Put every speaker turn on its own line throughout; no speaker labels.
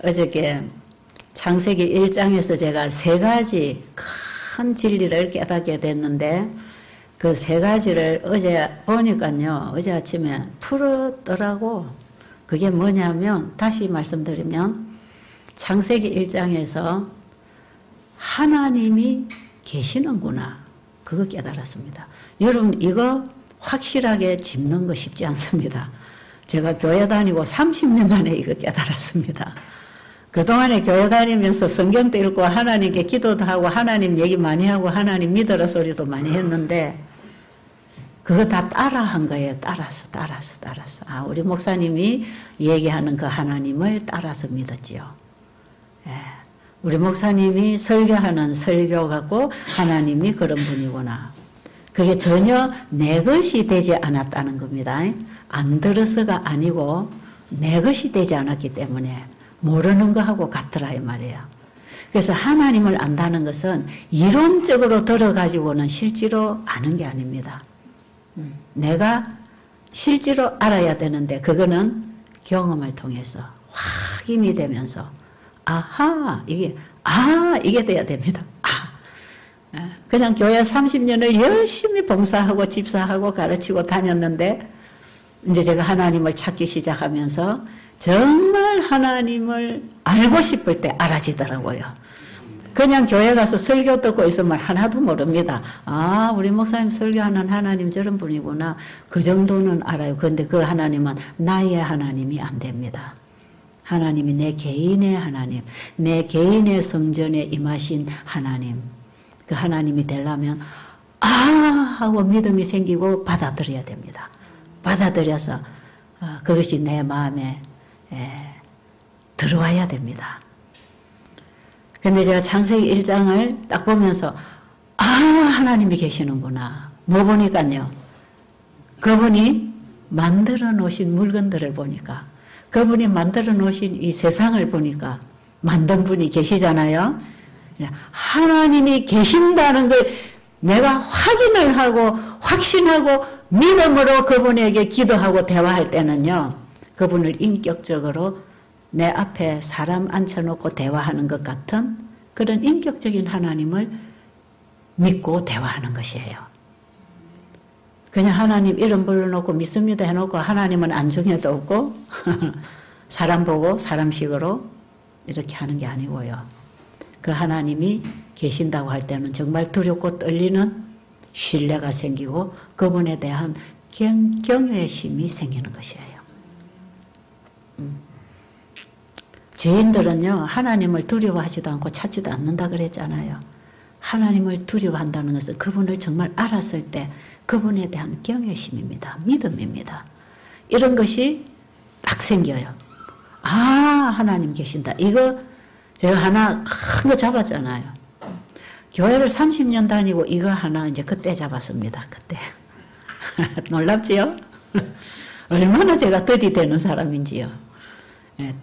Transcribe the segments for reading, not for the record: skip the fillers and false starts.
어저께 창세기 1장에서 제가 세 가지 큰 진리를 깨닫게 됐는데 그 세 가지를 어제 보니까요. 어제 아침에 풀었더라고. 그게 뭐냐면 다시 말씀드리면 창세기 1장에서 하나님이 계시는구나. 그거 깨달았습니다. 여러분 이거 확실하게 짚는 거 쉽지 않습니다. 제가 교회 다니고 30년 만에 이거 깨달았습니다. 그동안에 교회 다니면서 성경도 읽고 하나님께 기도도 하고 하나님 얘기 많이 하고 하나님 믿으라 소리도 많이 했는데 그거 다 따라한 거예요. 따라서. 아, 우리 목사님이 얘기하는 그 하나님을 따라서 믿었지요. 예. 우리 목사님이 설교하는 설교 갖고 하나님이 그런 분이구나. 그게 전혀 내 것이 되지 않았다는 겁니다. 안 들어서가 아니고 내 것이 되지 않았기 때문에 모르는 거하고 같더라 이 말이에요. 그래서 하나님을 안다는 것은 이론적으로 들어가지고는 실제로 아는 게 아닙니다. 내가 실제로 알아야 되는데 그거는 경험을 통해서 확인이 되면서 이게 돼야 됩니다. 그냥 교회 30년을 열심히 봉사하고 집사하고 가르치고 다녔는데 이제 제가 하나님을 찾기 시작하면서 정말 하나님을 알고 싶을 때 알아지더라고요. 그냥 교회 가서 설교 듣고 있으면 하나도 모릅니다. 아, 우리 목사님 설교하는 하나님 저런 분이구나. 그 정도는 알아요. 그런데 그 하나님은 나의 하나님이 안 됩니다. 하나님이 내 개인의 하나님, 내 개인의 성전에 임하신 하나님. 그 하나님이 되려면 하고 믿음이 생기고 받아들여야 됩니다. 받아들여서 그것이 내 마음에 들어와야 됩니다. 근데 제가 창세기 1장을 딱 보면서 하나님이 계시는구나. 뭐 보니까요. 그분이 만들어 놓으신 물건들을 보니까 그분이 만들어 놓으신 이 세상을 보니까 만든 분이 계시잖아요. 하나님이 계신다는 걸 내가 확인을 하고 확신하고 믿음으로 그분에게 기도하고 대화할 때는요. 그분을 인격적으로 내 앞에 사람 앉혀놓고 대화하는 것 같은 그런 인격적인 하나님을 믿고 대화하는 것이에요. 그냥 하나님 이름 불러놓고 믿습니다 해놓고 하나님은 안중에도 없고 사람 보고 사람식으로 이렇게 하는 게 아니고요. 그 하나님이 계신다고 할 때는 정말 두렵고 떨리는 신뢰가 생기고 그분에 대한 경외심이 생기는 것이에요. 죄인들은요, 하나님을 두려워하지도 않고 찾지도 않는다 그랬잖아요. 하나님을 두려워한다는 것은 그분을 정말 알았을 때 그분에 대한 경외심입니다. 믿음입니다. 이런 것이 딱 생겨요. 하나님 계신다. 이거 제가 하나 큰 거 잡았잖아요. 교회를 30년 다니고 이거 하나 이제 그때 잡았습니다. 그때. 놀랍지요? 얼마나 제가 더디되는 사람인지요.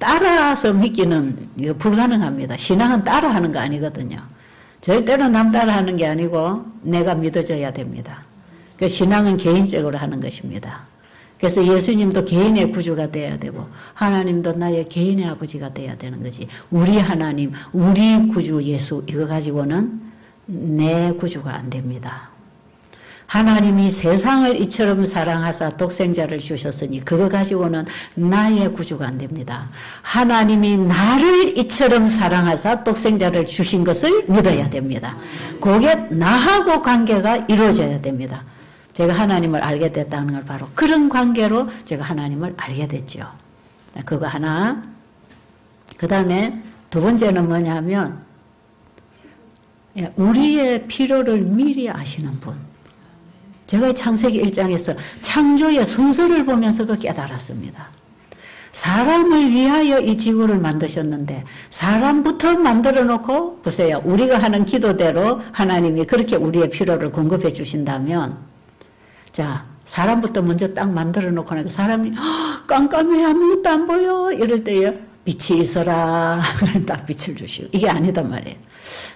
따라서 믿기는 이거 불가능합니다. 신앙은 따라하는 거 아니거든요. 절대로 남 따라하는 게 아니고 내가 믿어져야 됩니다. 그 신앙은 개인적으로 하는 것입니다. 그래서 예수님도 개인의 구주가 돼야 되고 하나님도 나의 개인의 아버지가 돼야 되는 거지. 우리 하나님, 우리 구주 예수 이거 가지고는 내 구주가 안 됩니다. 하나님이 세상을 이처럼 사랑하사 독생자를 주셨으니 그거 가지고는 나의 구주가 안 됩니다. 하나님이 나를 이처럼 사랑하사 독생자를 주신 것을 믿어야 됩니다. 그게 나하고 관계가 이루어져야 됩니다. 제가 하나님을 알게 됐다는 걸 바로 그런 관계로 제가 하나님을 알게 됐죠. 그거 하나. 그 다음에 두 번째는 뭐냐면 우리의 필요를 미리 아시는 분. 제가 창세기 1장에서 창조의 순서를 보면서 그 깨달았습니다. 사람을 위하여 이 지구를 만드셨는데 사람부터 만들어 놓고 보세요. 우리가 하는 기도대로 하나님이 그렇게 우리의 필요를 공급해 주신다면 자, 사람부터 먼저 딱 만들어 놓고 나니까 사람이 깜깜해 아무것도 안 보여 이럴 때요. 빛이 있어라. 딱 빛을 주시고 이게 아니단 말이에요.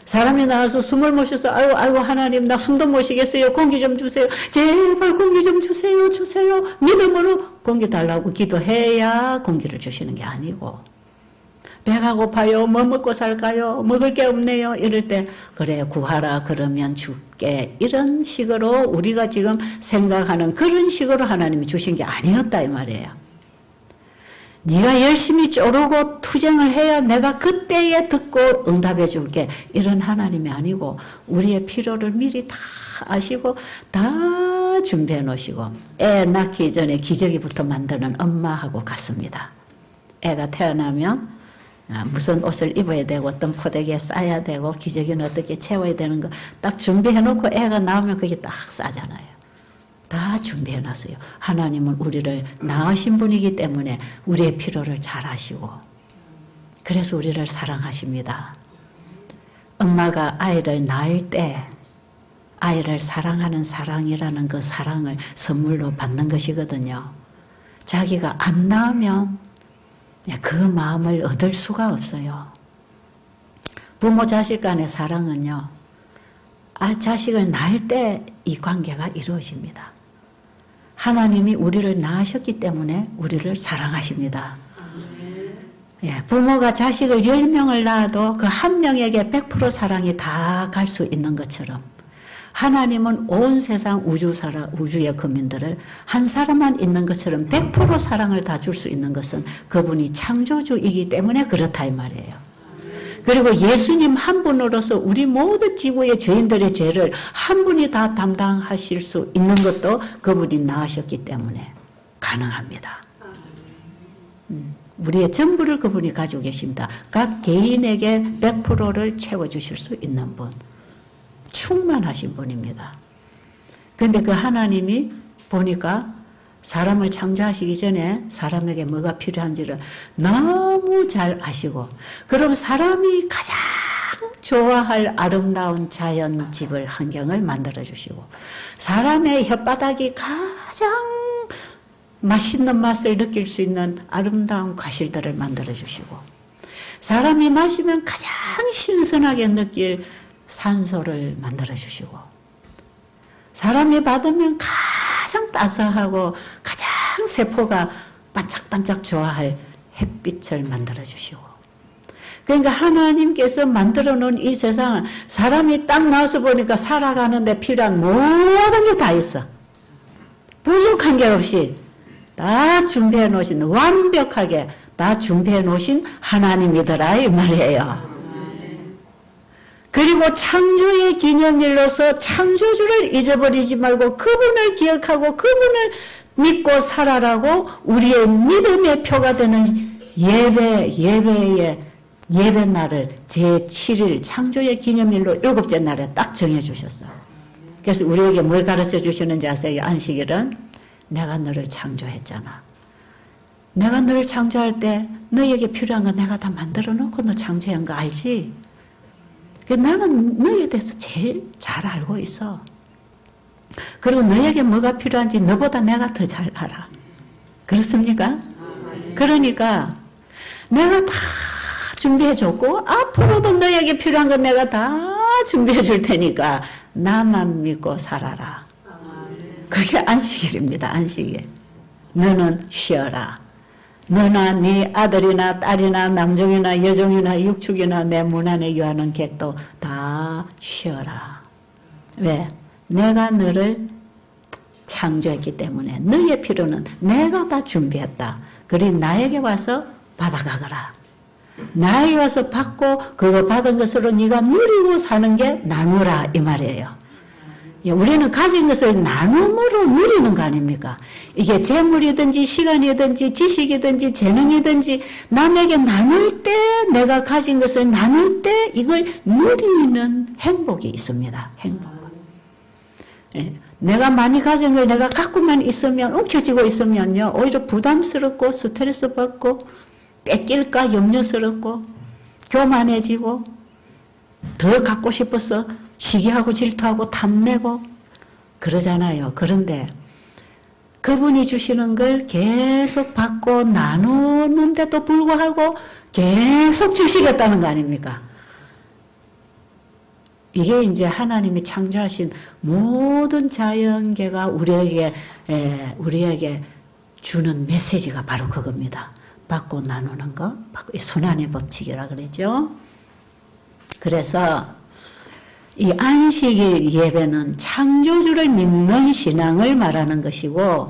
사람이 나와서 숨을 못 쉬어서 아이고 하나님 나 숨도 못 쉬겠어요. 공기 좀 주세요. 제발 공기 좀 주세요. 믿음으로 공기 달라고 기도해야 공기를 주시는 게 아니고 배가 고파요. 뭐 먹고 살까요? 먹을 게 없네요. 이럴 때 그래 구하라 그러면 줄게. 이런 식으로 우리가 지금 생각하는 그런 식으로 하나님이 주신 게 아니었다 이 말이에요. 네가 열심히 쪼르고 투쟁을 해야 내가 그때에 듣고 응답해 줄게. 이런 하나님이 아니고 우리의 필요를 미리 다 아시고 다 준비해 놓으시고 애 낳기 전에 기저귀부터 만드는 엄마하고 같습니다. 애가 태어나면 무슨 옷을 입어야 되고 어떤 포대기에 싸야 되고 기저귀는 어떻게 채워야 되는 거 딱 준비해 놓고 애가 나오면 그게 딱 싸잖아요. 다 준비해 놨어요. 하나님은 우리를 낳으신 분이기 때문에 우리의 필요를 잘 아시고 그래서 우리를 사랑하십니다. 엄마가 아이를 낳을 때 아이를 사랑하는 사랑이라는 그 사랑을 선물로 받는 것이거든요. 자기가 안 낳으면 그 마음을 얻을 수가 없어요. 부모 자식 간의 사랑은요. 자식을 낳을 때 이 관계가 이루어집니다. 하나님이 우리를 낳으셨기 때문에 우리를 사랑하십니다. 부모가 자식을 10명을 낳아도 그 한 명에게 100% 사랑이 다 갈 수 있는 것처럼 하나님은 온 세상 우주의 국민들을 한 사람만 있는 것처럼 100% 사랑을 다 줄 수 있는 것은 그분이 창조주이기 때문에 그렇다 이 말이에요. 그리고 예수님 한 분으로서 우리 모든 지구의 죄인들의 죄를 한 분이 다 담당하실 수 있는 것도 그분이 낳으셨기 때문에 가능합니다. 우리의 전부를 그분이 가지고 계십니다. 각 개인에게 100%를 채워주실 수 있는 분. 충만하신 분입니다. 그런데 그 하나님이 보니까 사람을 창조하시기 전에 사람에게 뭐가 필요한지를 너무 잘 아시고 그럼 사람이 가장 좋아할 아름다운 자연집을 환경을 만들어 주시고 사람의 혓바닥이 가장 맛있는 맛을 느낄 수 있는 아름다운 과실들을 만들어 주시고 사람이 마시면 가장 신선하게 느낄 산소를 만들어 주시고 사람이 받으면 가장 따스하고 가장 세포가 반짝반짝 좋아할 햇빛을 만들어 주시고 그러니까 하나님께서 만들어 놓은 이 세상은 사람이 딱 나와서 보니까 살아가는데 필요한 모든 게 다 있어. 부족한 게 없이 다 준비해 놓으신 완벽하게 다 준비해 놓으신 하나님이더라 이 말이에요. 그리고 창조의 기념일로서 창조주를 잊어버리지 말고 그분을 기억하고 그분을 믿고 살아라고 우리의 믿음의 표가 되는 예배날을 제7일 창조의 기념일로 7째 날에 딱 정해주셨어요. 그래서 우리에게 뭘 가르쳐 주시는지 아세요? 안식일은 내가 너를 창조했잖아. 내가 너를 창조할 때 너에게 필요한 거 내가 다 만들어 놓고 너 창조한 거 알지? 나는 너에 대해서 제일 잘 알고 있어. 그리고 너에게 뭐가 필요한지 너보다 내가 더 잘 알아. 그렇습니까? 그러니까 내가 다 준비해 줬고 앞으로도 너에게 필요한 건 내가 다 준비해 줄 테니까 나만 믿고 살아라. 그게 안식일입니다. 안식일. 너는 쉬어라. 너나 네 아들이나 딸이나 남종이나 여종이나 육축이나 내 문 안에 유하는 객도 다 쉬어라. 왜? 내가 너를 창조했기 때문에 너의 필요는 내가 다 준비했다. 그리 나에게 와서 받아가거라. 나에게 와서 받고 그거 받은 것으로 네가 누리고 사는 게 나누라 이 말이에요. 우리는 가진 것을 나눔으로 누리는 거 아닙니까? 이게 재물이든지 시간이든지 지식이든지 재능이든지 남에게 나눌 때 내가 가진 것을 나눌 때 이걸 누리는 행복이 있습니다. 행복. 내가 많이 가진 걸 내가 갖고만 있으면 움켜쥐고 있으면요 오히려 부담스럽고 스트레스 받고 뺏길까 염려스럽고 교만해지고 더 갖고 싶어서 시기하고 질투하고 탐내고 그러잖아요. 그런데 그분이 주시는 걸 계속 받고 나누는데도 불구하고 계속 주시겠다는 거 아닙니까? 이게 이제 하나님이 창조하신 모든 자연계가 우리에게 주는 메시지가 바로 그겁니다. 받고 나누는 거, 이 순환의 법칙이라 그러죠. 그래서 이 안식일 예배는 창조주를 믿는 신앙을 말하는 것이고,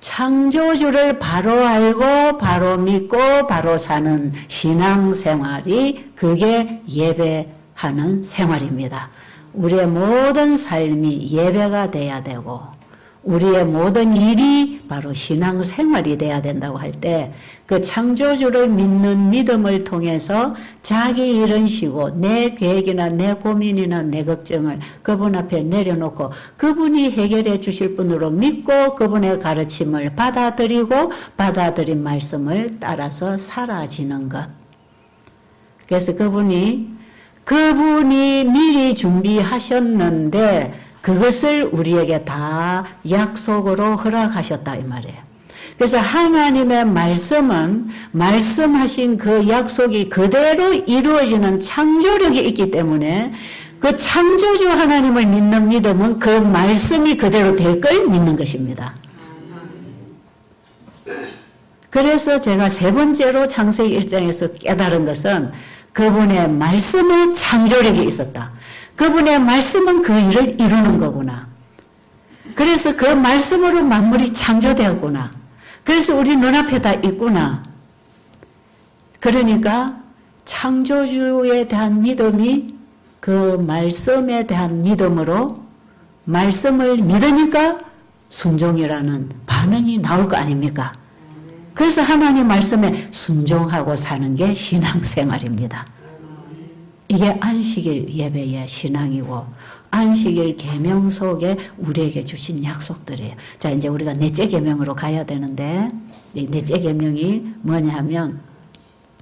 창조주를 바로 알고 바로 믿고 바로 사는 신앙생활이 그게 예배하는 생활입니다. 우리의 모든 삶이 예배가 돼야 되고 우리의 모든 일이 바로 신앙생활이 돼야 된다고 할 때 그 창조주를 믿는 믿음을 통해서 자기 일은 쉬고 내 계획이나 내 고민이나 내 걱정을 그분 앞에 내려놓고 그분이 해결해 주실 분으로 믿고 그분의 가르침을 받아들이고 받아들인 말씀을 따라서 살아지는 것. 그래서 그분이 미리 준비하셨는데 그것을 우리에게 다 약속으로 허락하셨다 이 말이에요. 그래서 하나님의 말씀은 말씀하신 그 약속이 그대로 이루어지는 창조력이 있기 때문에 그 창조주 하나님을 믿는 믿음은 그 말씀이 그대로 될 걸 믿는 것입니다. 그래서 제가 세 번째로 창세기 1장에서 깨달은 것은 그분의 말씀에 창조력이 있었다. 그분의 말씀은 그 일을 이루는 거구나. 그래서 그 말씀으로 만물이 창조되었구나. 그래서 우리 눈앞에 다 있구나. 그러니까 창조주에 대한 믿음이 그 말씀에 대한 믿음으로 말씀을 믿으니까 순종이라는 반응이 나올 거 아닙니까? 그래서 하나님 말씀에 순종하고 사는 게 신앙생활입니다. 이게 안식일 예배의 신앙이고 안식일 계명 속에 우리에게 주신 약속들이에요. 자, 이제 우리가 넷째 계명으로 가야 되는데 이 넷째 계명이 뭐냐 하면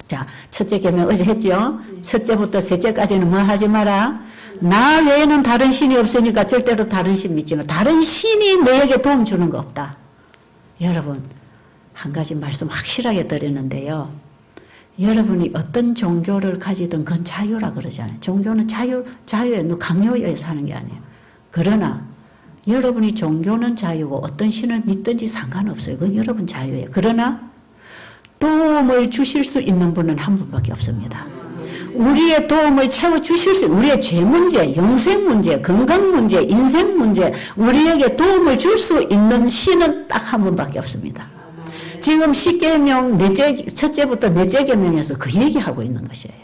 자, 첫째 계명 어제 했죠? 첫째부터 셋째까지는 뭐 하지 마라? 나 외에는 다른 신이 없으니까 절대로 다른 신 믿지 마. 다른 신이 너에게 도움 주는 거 없다. 여러분 한 가지 말씀 확실하게 드리는데요. 여러분이 어떤 종교를 가지든 그건 자유라 그러잖아요. 종교는 자유에 강요에 사는 게 아니에요. 그러나 여러분이 종교는 자유고 어떤 신을 믿든지 상관없어요. 그건 여러분 자유예요. 그러나 도움을 주실 수 있는 분은 한 분밖에 없습니다. 우리의 도움을 채워주실 수 우리의 죄 문제, 영생 문제, 건강 문제, 인생 문제 우리에게 도움을 줄 수 있는 신은 딱 한 분밖에 없습니다. 지금 10계명 첫째부터 넷째 계명에서 그 얘기하고 있는 것이에요.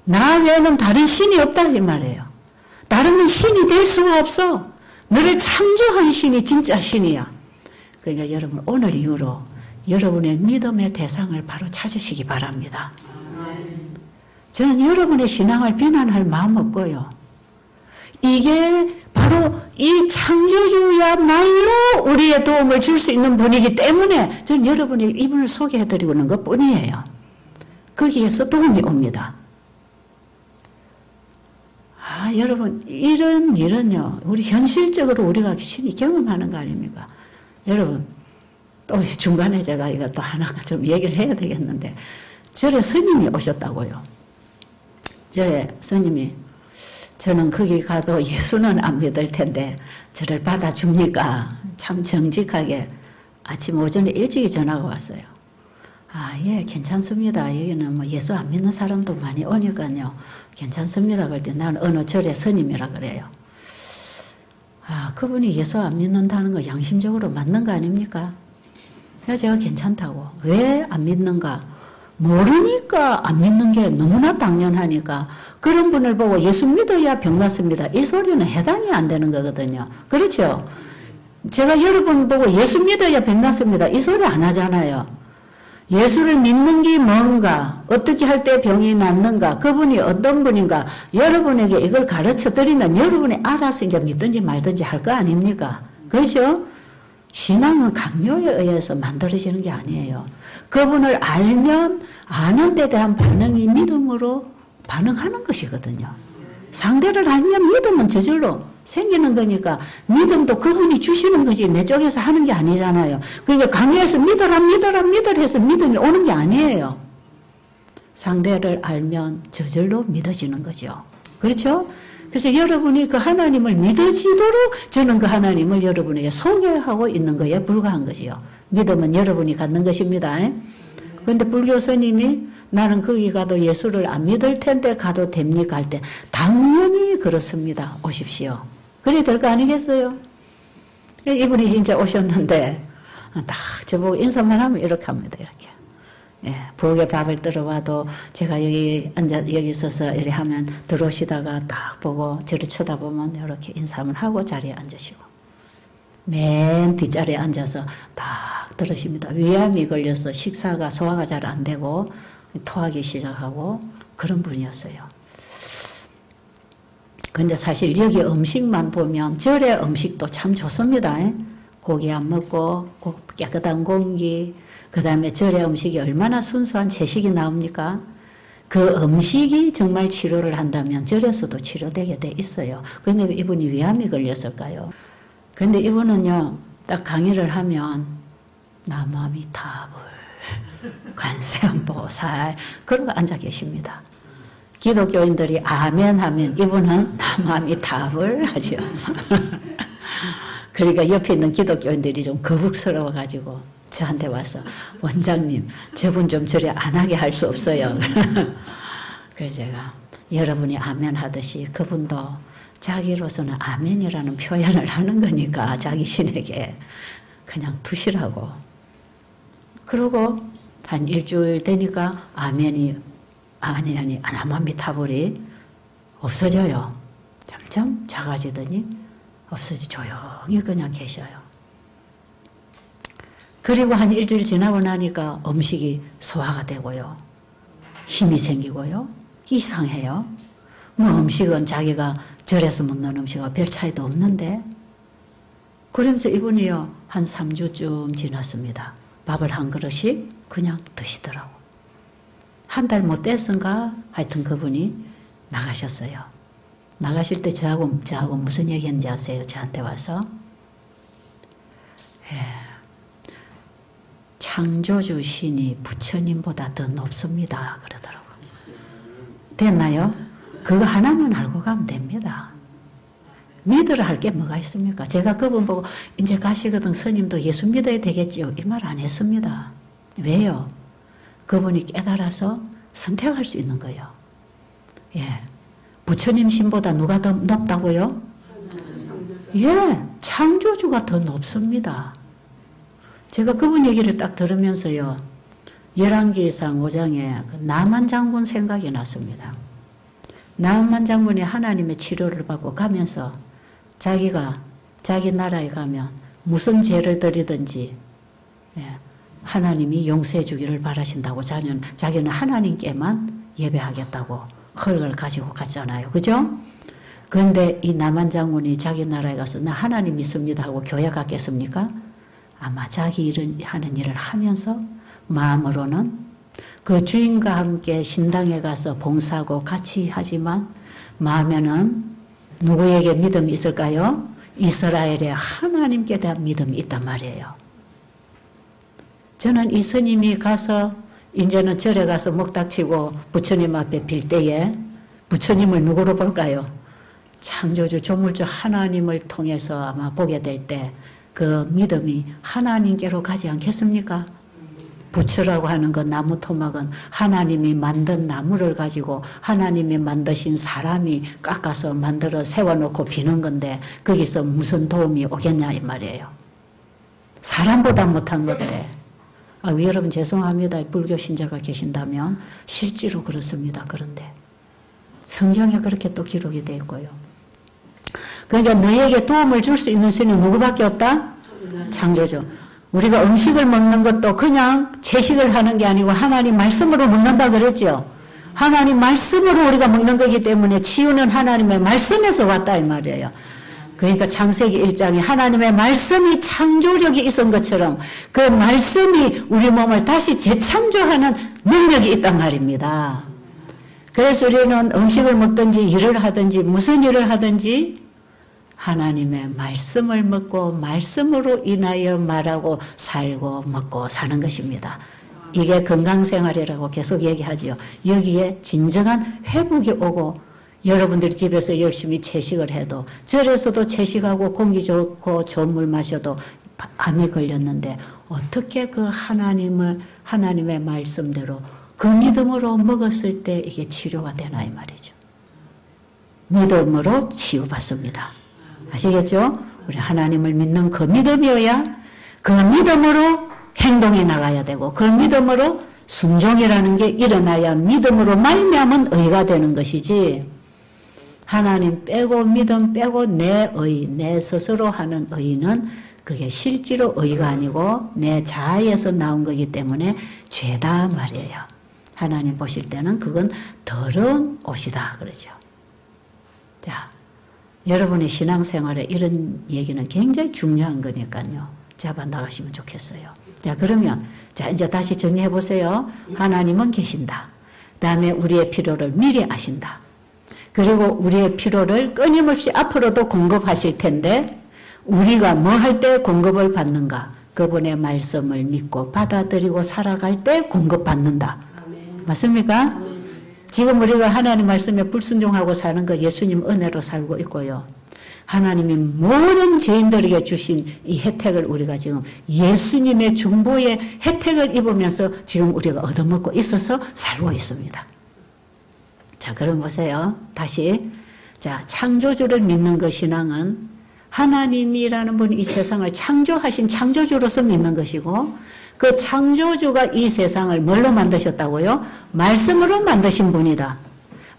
나 외에는 다른 신이 없다 이 말이에요. 다른 신이 될 수가 없어. 너를 창조한 신이 진짜 신이야. 그러니까 여러분 오늘 이후로 여러분의 믿음의 대상을 바로 찾으시기 바랍니다. 저는 여러분의 신앙을 비난할 마음 없고요. 이게 바로 이 창조주야말로 우리의 도움을 줄 수 있는 분이기 때문에 저는 여러분이 이분을 소개해드리고 있는 것 뿐이에요. 거기에서 도움이 옵니다. 여러분 이런 일은요 우리 현실적으로 우리가 신이 경험하는 거 아닙니까? 여러분 또 중간에 제가 이것도 하나 좀 얘기를 해야 되겠는데 절에 스님이 오셨다고요. 절에 스님이 저는 거기 가도 예수는 안 믿을 텐데 저를 받아줍니까? 참 정직하게 아침 오전에 일찍이 전화가 왔어요. 예, 괜찮습니다. 여기는 뭐 예수 안 믿는 사람도 많이 오니까요. 괜찮습니다. 그럴 때 나는 어느 절의 스님이라 그래요. 그분이 예수 안 믿는다는 거 양심적으로 맞는 거 아닙니까? 그래서 제가 괜찮다고. 왜 안 믿는가? 모르니까 안 믿는 게 너무나 당연하니까 그런 분을 보고 예수 믿어야 병 낫습니다. 이 소리는 해당이 안 되는 거거든요. 그렇죠? 제가 여러분 보고 예수 믿어야 병 낫습니다. 이 소리 안 하잖아요. 예수를 믿는 게 뭔가, 어떻게 할 때 병이 낫는가, 그분이 어떤 분인가, 여러분에게 이걸 가르쳐 드리면 여러분이 알아서 이제 믿든지 말든지 할 거 아닙니까? 그렇죠? 신앙은 강요에 의해서 만들어지는 게 아니에요. 그분을 알면 아는 데 대한 반응이 믿음으로 반응하는 것이거든요. 상대를 알면 믿음은 저절로 생기는 거니까 믿음도 그분이 주시는 거지 내 쪽에서 하는 게 아니잖아요. 그러니까 강요해서 믿어라 해서 믿음이 오는 게 아니에요. 상대를 알면 저절로 믿어지는 거죠. 그렇죠? 그래서 여러분이 그 하나님을 믿어지도록 저는 그 하나님을 여러분에게 소개하고 있는 거에 불과한 것이요. 믿음은 여러분이 갖는 것입니다. 근데 불교 스님이 나는 거기 가도 예수를 안 믿을 텐데 가도 됩니까? 할 때 당연히 그렇습니다. 오십시오. 그래야 될 거 아니겠어요? 이분이 진짜 오셨는데 딱 저보고 인사만 하면 이렇게 합니다. 이렇게. 예, 부엌에 밥을 들어와도 제가 여기 여기 있어서 이렇게 하면 들어오시다가 딱 보고 저를 쳐다보면 이렇게 인사만 하고 자리에 앉으시고 맨 뒷자리에 앉아서 딱 들으십니다. 위암이 걸려서 식사가 소화가 잘 안 되고 토하기 시작하고 그런 분이었어요. 근데 사실 여기 음식만 보면 절의 음식도 참 좋습니다. 고기 안 먹고 깨끗한 공기, 그 다음에 절의 음식이 얼마나 순수한 채식이 나옵니까? 그 음식이 정말 치료를 한다면 절에서도 치료되게 돼 있어요. 그런데 이분이 위암이 걸렸을까요? 근데 이분은요, 딱 강의를 하면 나무아미타불, 관세음보살 그러고 앉아 계십니다. 기독교인들이 아멘 하면 이분은 나무아미타불 하죠. 그러니까 옆에 있는 기독교인들이 좀 거북스러워가지고 저한테 와서 원장님 저분 좀 저리 안 하게 할 수 없어요. 그래서 제가 여러분이 아멘 하듯이 그분도 자기로서는 아멘이라는 표현을 하는 거니까 자기 신에게 그냥 두시라고. 그러고 한 일주일 되니까 아멘이 나무아미타불이 없어져요. 점점 작아지더니 없어지 조용히 그냥 계셔요. 그리고 한 일주일 지나고 나니까 음식이 소화가 되고요. 힘이 생기고요. 이상해요. 뭐 음식은 자기가 절에서 먹는 음식과 별 차이도 없는데 그러면서 이분이요. 한 3주쯤 지났습니다. 밥을 한 그릇씩 그냥 드시더라고. 한 달 못 됐은가 하여튼 그분이 나가셨어요. 나가실 때 저하고 무슨 얘기했는지 아세요? 저한테 와서 창조주 신이 부처님보다 더 높습니다. 그러더라고요. 됐나요? 그거 하나만 알고 가면 됩니다. 믿으라 할 게 뭐가 있습니까? 제가 그분 보고 이제 가시거든 스님도 예수 믿어야 되겠지요. 이 말 안 했습니다. 왜요? 그분이 깨달아서 선택할 수 있는 거예요. 예. 부처님 신보다 누가 더 높다고요? 예. 창조주가 더 높습니다. 제가 그분 얘기를 딱 들으면서요. 열왕기상 5장에 나만 장군 생각이 났습니다. 나만 장군이 하나님의 치료를 받고 가면서 자기가 자기 나라에 가면 무슨 죄를 드리든지 하나님이 용서해 주기를 바라신다고 자기는 하나님께만 예배하겠다고 헐걸 가지고 갔잖아요. 그죠? 그런데 이 나만 장군이 자기 나라에 가서 나 하나님 믿습니다 하고 교회 갔겠습니까? 아마 자기 하는 일을 하면서 마음으로는 그 주인과 함께 신당에 가서 봉사하고 같이 하지만 마음에는 누구에게 믿음이 있을까요? 이스라엘의 하나님께 대한 믿음이 있단 말이에요. 저는 이 스님이 가서 이제는 절에 가서 목닥치고 부처님 앞에 빌 때에 부처님을 누구로 볼까요? 창조주 조물주 하나님을 통해서 아마 보게 될 때 그 믿음이 하나님께로 가지 않겠습니까? 부처라고 하는 그 나무 토막은 하나님이 만든 나무를 가지고 하나님이 만드신 사람이 깎아서 만들어 세워놓고 비는 건데 거기서 무슨 도움이 오겠냐 이 말이에요. 사람보다 못한 건데. 여러분 죄송합니다. 불교 신자가 계신다면 실제로 그렇습니다. 그런데 성경에 그렇게 또 기록이 되어 있고요. 그러니까 너에게 도움을 줄 수 있는 신은 누구밖에 없다? 창조주. 우리가 음식을 먹는 것도 그냥 채식을 하는 게 아니고 하나님 말씀으로 먹는다 그랬죠. 하나님 말씀으로 우리가 먹는 거기 때문에 치유는 하나님의 말씀에서 왔다 이 말이에요. 그러니까 창세기 1장에 하나님의 말씀이 창조력이 있은 것처럼 그 말씀이 우리 몸을 다시 재창조하는 능력이 있단 말입니다. 그래서 우리는 음식을 먹든지 일을 하든지 무슨 일을 하든지 하나님의 말씀을 먹고 말씀으로 인하여 말하고 살고 먹고 사는 것입니다. 이게 건강생활이라고 계속 얘기하지요. 여기에 진정한 회복이 오고 여러분들이 집에서 열심히 채식을 해도 절에서도 채식하고 공기 좋고 좋은 물 마셔도 암이 걸렸는데 어떻게 그 하나님의 말씀대로 그 믿음으로 먹었을 때 이게 치료가 되나 이 말이죠. 믿음으로 치유받습니다. 아시겠죠? 우리 하나님을 믿는 그 믿음이어야 그 믿음으로 행동에 나가야 되고 그 믿음으로 순종이라는 게 일어나야 믿음으로 말미암은 의가 되는 것이지 하나님 빼고 믿음 빼고 내 의, 내 스스로 하는 의는 그게 실제로 의가 아니고 내 자아에서 나온 거기 때문에 죄다 말이에요. 하나님 보실 때는 그건 더러운 옷이다 그러죠. 자, 여러분의 신앙생활에 이런 얘기는 굉장히 중요한 거니까요. 잡아 나가시면 좋겠어요. 자, 그러면 자 이제 다시 정리해 보세요. 하나님은 계신다. 그다음에 우리의 필요를 미리 아신다. 그리고 우리의 필요를 끊임없이 앞으로도 공급하실 텐데 우리가 뭐 할 때 공급을 받는가? 그분의 말씀을 믿고 받아들이고 살아갈 때 공급받는다. 맞습니까? 지금 우리가 하나님 말씀에 불순종하고 사는 거 예수님 은혜로 살고 있고요. 하나님이 모든 죄인들에게 주신 이 혜택을 우리가 지금 예수님의 중보의 혜택을 입으면서 지금 우리가 얻어먹고 있어서 살고 있습니다. 자, 그럼 보세요. 다시. 자, 창조주를 믿는 그 신앙은 하나님이라는 분이 이 세상을 창조하신 창조주로서 믿는 것이고 그 창조주가 이 세상을 뭘로 만드셨다고요? 말씀으로 만드신 분이다.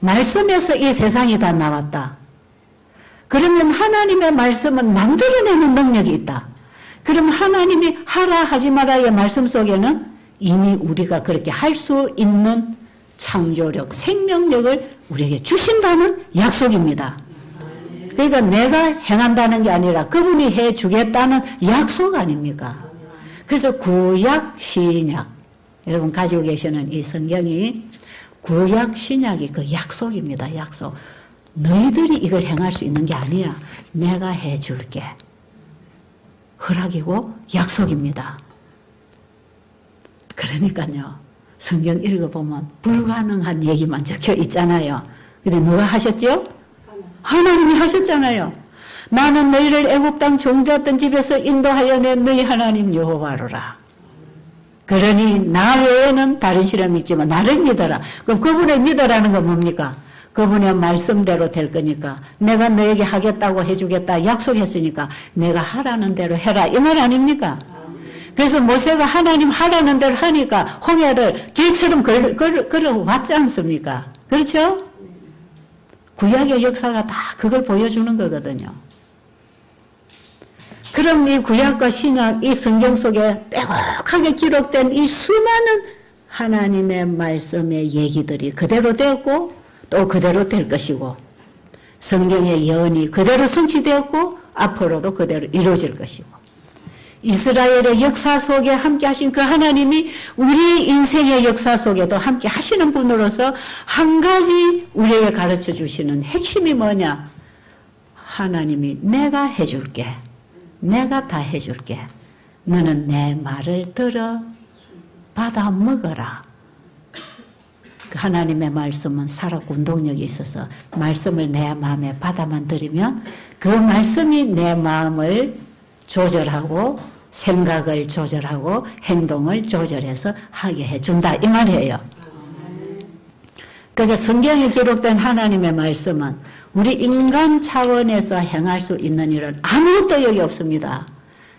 말씀에서 이 세상이 다 나왔다. 그러면 하나님의 말씀은 만들어내는 능력이 있다. 그럼 하나님이 하라 하지 마라의 말씀 속에는 이미 우리가 그렇게 할 수 있는 창조력, 생명력을 우리에게 주신다는 약속입니다. 그러니까 내가 행한다는 게 아니라 그분이 해주겠다는 약속 아닙니까? 그래서 구약, 신약, 여러분 가지고 계시는 이 성경이 구약, 신약이 그 약속입니다. 약속. 너희들이 이걸 행할 수 있는 게 아니야. 내가 해줄게. 허락이고 약속입니다. 그러니까요. 성경 읽어보면 불가능한 얘기만 적혀 있잖아요. 근데 누가 하셨죠? 하나님이 하셨잖아요. 나는 너희를 애굽 땅 종되었던 집에서 인도하여 낸 너희 하나님 여호와로라. 그러니 나 외에는 다른 신을 믿지만 나를 믿어라. 그럼 그분을 믿어라는 건 뭡니까? 그분의 말씀대로 될 거니까 내가 너에게 하겠다고 해주겠다 약속했으니까 내가 하라는 대로 해라 이 말 아닙니까? 그래서 모세가 하나님 하라는 대로 하니까 홍해를 길처럼 걸어왔지 않습니까? 그렇죠? 구약의 역사가 다 그걸 보여주는 거거든요. 그럼 이 구약과 신약 이 성경 속에 빼곡하게 기록된 이 수많은 하나님의 말씀의 얘기들이 그대로 되었고 또 그대로 될 것이고 성경의 예언이 그대로 성취되었고 앞으로도 그대로 이루어질 것이고 이스라엘의 역사 속에 함께 하신 그 하나님이 우리 인생의 역사 속에도 함께 하시는 분으로서 한 가지 우리에게 가르쳐 주시는 핵심이 뭐냐? 하나님이 내가 해줄게. 내가 다 해줄게. 너는 내 말을 들어 받아 먹어라. 그 하나님의 말씀은 살았고 운동력이 있어서 말씀을 내 마음에 받아만 들이면 그 말씀이 내 마음을 조절하고 생각을 조절하고 행동을 조절해서 하게 해준다 이 말이에요. 그러니까 성경에 기록된 하나님의 말씀은 우리 인간 차원에서 행할 수 있는 일은 아무것도 여기 없습니다.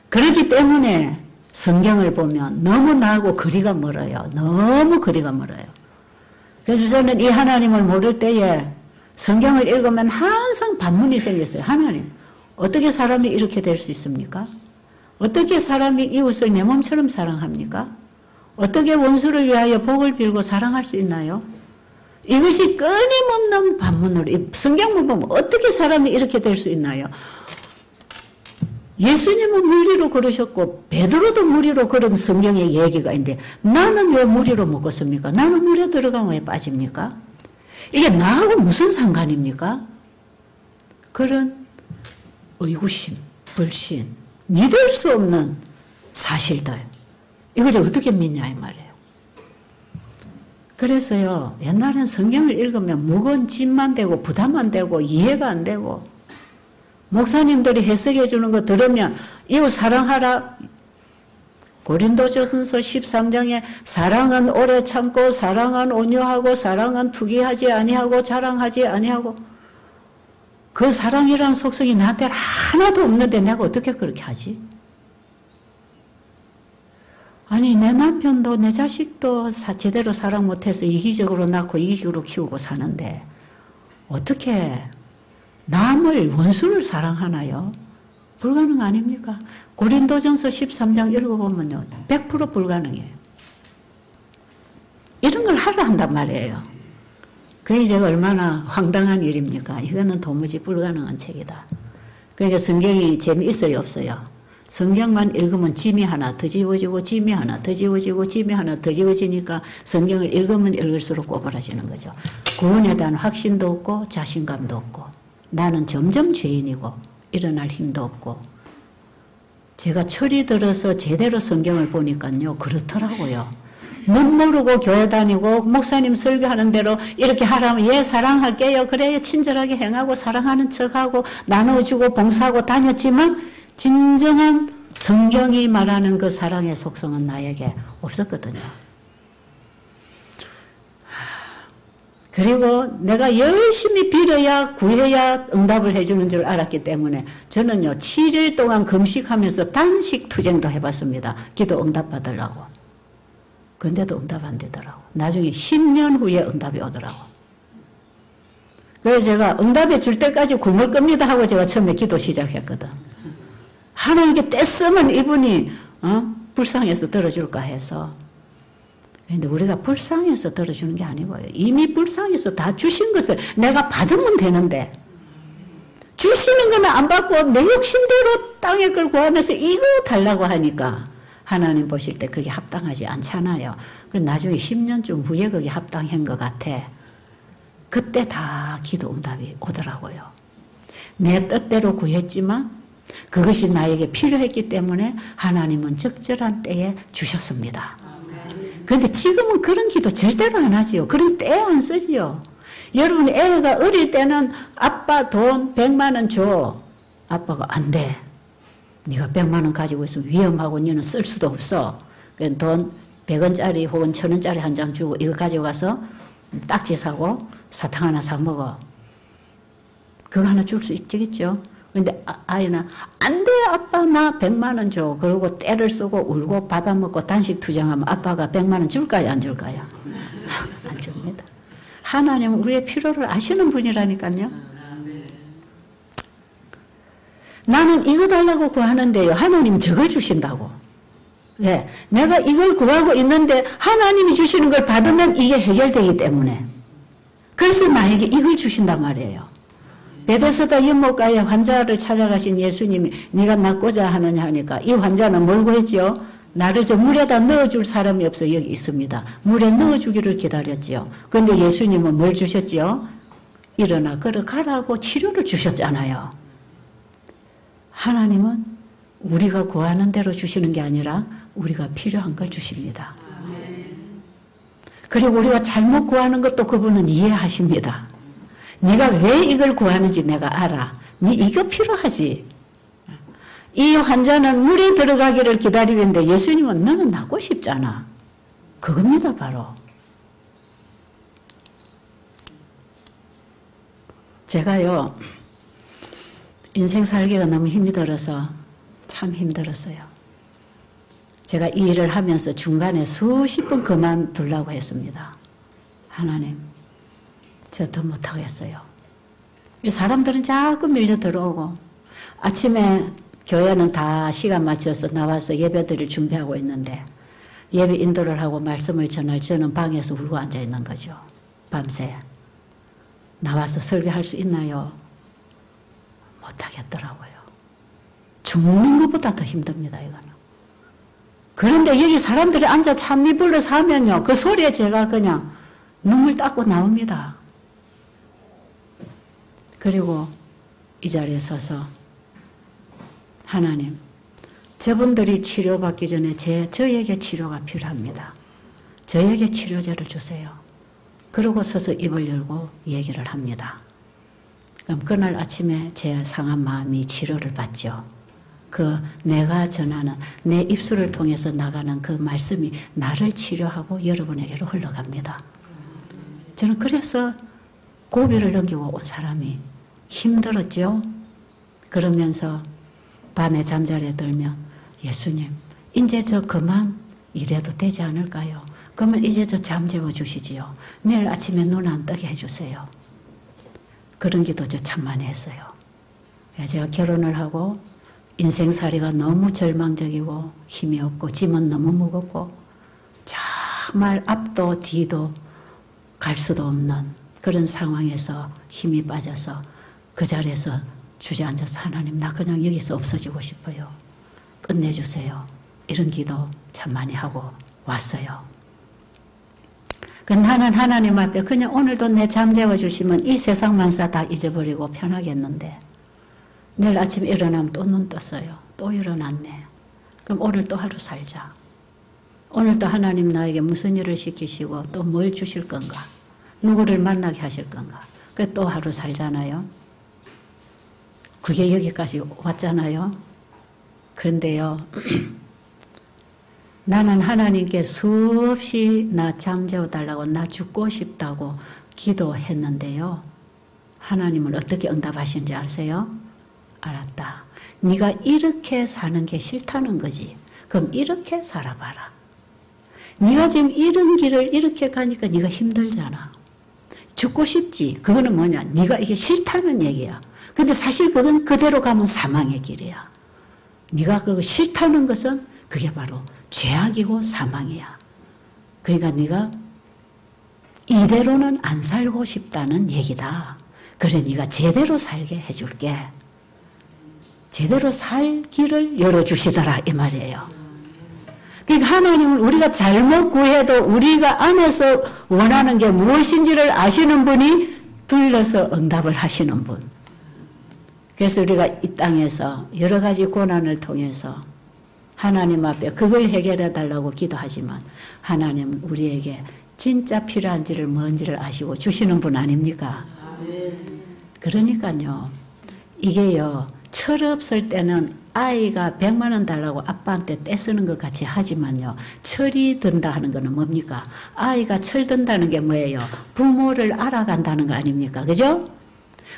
그렇기 때문에 성경을 보면 너무 나하고 거리가 멀어요. 너무 거리가 멀어요. 그래서 저는 이 하나님을 모를 때에 성경을 읽으면 항상 반문이 생겼어요. 하나님, 어떻게 사람이 이렇게 될 수 있습니까? 어떻게 사람이 이웃을 내 몸처럼 사랑합니까? 어떻게 원수를 위하여 복을 빌고 사랑할 수 있나요? 이것이 끊임없는 반문으로 성경을 보면 어떻게 사람이 이렇게 될 수 있나요? 예수님은 무리로 걸으셨고 베드로도 무리로 걸은 성경의 얘기가 있는데 나는 왜 무리로 못 걷습니까? 나는 물에 들어가면 왜 빠집니까? 이게 나하고 무슨 상관입니까? 그런 의구심, 불신, 믿을 수 없는 사실들 이걸 어떻게 믿냐 이 말이에요. 그래서요 옛날엔 성경을 읽으면 무거운 짐만 되고 부담만 되고 이해가 안 되고 목사님들이 해석해 주는 거 들으면 이웃 사랑하라 고린도전서 13장에 사랑은 오래 참고 사랑은 온유하고 사랑은 투기하지 아니하고 자랑하지 아니하고 그 사랑이라는 속성이 나한테 하나도 없는데 내가 어떻게 그렇게 하지? 아니 내 남편도 내 자식도 제대로 사랑 못해서 이기적으로 낳고 이기적으로 키우고 사는데 어떻게 남을 원수를 사랑하나요? 불가능 아닙니까? 고린도전서 13장 읽어보면요 100% 불가능해요. 이런 걸 하라 한단 말이에요. 그게 제가 얼마나 황당한 일입니까? 이거는 도무지 불가능한 책이다. 그러니까 성경이 재미있어요 없어요? 성경만 읽으면 짐이 하나 더 지워지고 짐이 하나 더 지워지고 짐이 하나 더 지워지니까 성경을 읽으면 읽을수록 꼬부라지는 거죠. 구원에 대한 확신도 없고 자신감도 없고 나는 점점 죄인이고 일어날 힘도 없고 제가 철이 들어서 제대로 성경을 보니까요 그렇더라고요. 못 모르고 교회 다니고 목사님 설교하는 대로 이렇게 하라면 예 사랑할게요 그래 친절하게 행하고 사랑하는 척하고 나눠주고 봉사하고 다녔지만 진정한 성경이 말하는 그 사랑의 속성은 나에게 없었거든요. 그리고 내가 열심히 빌어야 구해야 응답을 해주는 줄 알았기 때문에 저는요 7일 동안 금식하면서 단식 투쟁도 해봤습니다. 기도 응답 받으려고. 그런데도 응답 안 되더라고. 나중에 10년 후에 응답이 오더라고. 그래서 제가 응답해 줄 때까지 굶을 겁니다 하고 제가 처음에 기도 시작했거든. 하나님께 떼쓰면 이분이 불쌍해서 들어줄까 해서. 그런데 우리가 불쌍해서 들어주는 게 아니고요. 이미 불쌍해서 다 주신 것을 내가 받으면 되는데 주시는 거는 안 받고 내 욕심대로 땅에 걸 구하면서 이거 달라고 하니까 하나님 보실 때 그게 합당하지 않잖아요. 그래서 나중에 10년쯤 후에 그게 합당한 것 같아. 그때 다 기도 응답이 오더라고요. 내 뜻대로 구했지만 그것이 나에게 필요했기 때문에 하나님은 적절한 때에 주셨습니다. 그런데 지금은 그런 기도 절대로 안 하지요. 그런 때 안 쓰지요. 여러분 애가 어릴 때는 아빠 돈 100만 원 줘. 아빠가 안 돼. 네가 100만 원 가지고 있으면 위험하고 너는 쓸 수도 없어. 돈 100원짜리 혹은 1000원짜리 한 장 주고 이거 가지고 가서 딱지 사고 사탕 하나 사 먹어. 그거 하나 줄 수 있겠죠. 근데 아이는 안 돼 아빠 나 100만 원 줘. 그러고 때를 쓰고 울고 밥 안 먹고 단식 투정하면 아빠가 100만 원 줄까요 안 줄까요? 안 줍니다. 하나님은 우리의 필요를 아시는 분이라니까요. 나는 이거 달라고 구하는데요. 하나님은 저걸 주신다고. 네, 내가 이걸 구하고 있는데 하나님이 주시는 걸 받으면 이게 해결되기 때문에. 그래서 나에게 이걸 주신단 말이에요. 베데스다 연못가에 환자를 찾아가신 예수님이 네가 낫고자 하느냐 하니까 이 환자는 뭘 구했지요? 나를 저 물에다 넣어줄 사람이 없어 여기 있습니다. 물에 넣어주기를 기다렸지요. 그런데 예수님은 뭘 주셨지요? 일어나 걸어가라고 치료를 주셨잖아요. 하나님은 우리가 구하는 대로 주시는 게 아니라 우리가 필요한 걸 주십니다. 그리고 우리가 잘못 구하는 것도 그분은 이해하십니다. 네가 왜 이걸 구하는지 내가 알아. 네 이거 필요하지. 이 환자는 물에 들어가기를 기다리고 있는데 예수님은 너는 낫고 싶잖아. 그겁니다 바로. 제가요 인생 살기가 너무 힘이 들어서 참 힘들었어요. 제가 이 일을 하면서 중간에 수십 번 그만두려고 했습니다. 하나님 저 더 못하겠어요. 사람들은 자꾸 밀려 들어오고 아침에 교회는 다 시간 맞춰서 나와서 예배 드릴 준비하고 있는데 예배 인도를 하고 말씀을 전할 저는 방에서 울고 앉아 있는 거죠. 밤새. 나와서 설교할 수 있나요? 못하겠더라고요. 죽는 것보다 더 힘듭니다. 이거는. 그런데 여기 사람들이 앉아 찬미 불러서 하면요. 그 소리에 제가 그냥 눈물 닦고 나옵니다. 그리고 이 자리에 서서 하나님 저분들이 치료받기 전에 저에게 치료가 필요합니다. 저에게 치료제를 주세요. 그러고 서서 입을 열고 얘기를 합니다. 그럼 그날 아침에 제 상한 마음이 치료를 받죠. 내가 전하는 내 입술을 통해서 나가는 그 말씀이 나를 치료하고 여러분에게로 흘러갑니다. 저는 그래서 고비를 넘기고 온 사람이 힘들었죠. 그러면서 밤에 잠자리에 들면 예수님 이제 저 그만 이래도 되지 않을까요? 그러면 이제 저 잠재워 주시지요. 내일 아침에 눈 안 뜨게 해주세요. 그런 기도 저 참 많이 했어요. 제가 결혼을 하고 인생살이가 너무 절망적이고 힘이 없고 짐은 너무 무겁고 정말 앞도 뒤도 갈 수도 없는 그런 상황에서 힘이 빠져서 그 자리에서 주저앉아서 하나님 나 그냥 여기서 없어지고 싶어요. 끝내주세요. 이런 기도 참 많이 하고 왔어요. 나는 하나님 앞에 그냥 오늘도 내 잠재워 주시면 이 세상 만사 다 잊어버리고 편하겠는데 내일 아침에 일어나면 또 눈 떴어요. 또 일어났네. 그럼 오늘 또 하루 살자. 오늘 또 하나님 나에게 무슨 일을 시키시고 또 뭘 주실 건가? 누구를 만나게 하실 건가? 그 또 하루 살잖아요. 그게 여기까지 왔잖아요. 그런데요. 나는 하나님께 수없이 나 잠재워 달라고 나 죽고 싶다고 기도했는데요. 하나님은 어떻게 응답하시는지 아세요? 알았다. 네가 이렇게 사는 게 싫다는 거지. 그럼 이렇게 살아봐라. 네가 지금 이런 길을 이렇게 가니까 네가 힘들잖아. 죽고 싶지. 그거는 뭐냐? 네가 이게 싫다는 얘기야. 근데 사실 그건 그대로 가면 사망의 길이야. 네가 그거 싫다는 것은 그게 바로 죄악이고 사망이야. 그러니까 네가 이대로는 안 살고 싶다는 얘기다. 그래 네가 제대로 살게 해줄게. 제대로 살 길을 열어주시더라 이 말이에요. 그러니까 하나님을 우리가 잘못 구해도 우리가 안에서 원하는 게 무엇인지를 아시는 분이 둘러서 응답을 하시는 분. 그래서 우리가 이 땅에서 여러 가지 고난을 통해서 하나님 앞에 그걸 해결해 달라고 기도하지만 하나님은 우리에게 진짜 필요한지를 뭔지를 아시고 주시는 분 아닙니까? 그러니까요. 이게요. 철없을 때는 아이가 100만 원 달라고 아빠한테 떼쓰는 것 같이 하지만요. 철이 든다 하는 거는 뭡니까? 아이가 철 든다는 게 뭐예요? 부모를 알아간다는 거 아닙니까? 그죠?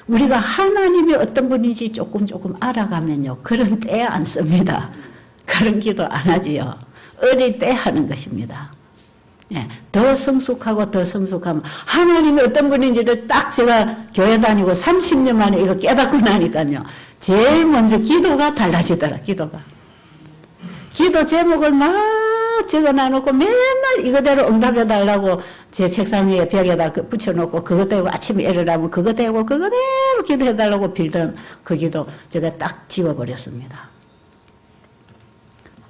우리가 하나님이 어떤 분인지 조금 알아가면요. 그런 때 안 씁니다. 그런 기도 안 하지요. 어릴 때 하는 것입니다. 예, 더 성숙하고 더 성숙하면 하나님이 어떤 분인지를 딱 제가 교회 다니고 30년 만에 이거 깨닫고 나니까요. 제일 먼저 기도가 달라지더라. 기도가. 기도 제목을 막 적어놔놓고 맨날 이거대로 응답해 달라고 제 책상 위에 벽에다 붙여놓고 그것 대고 아침에 일어나면 그것 대고 그거대로 기도해 달라고 빌던 그 기도 제가 딱 지워버렸습니다.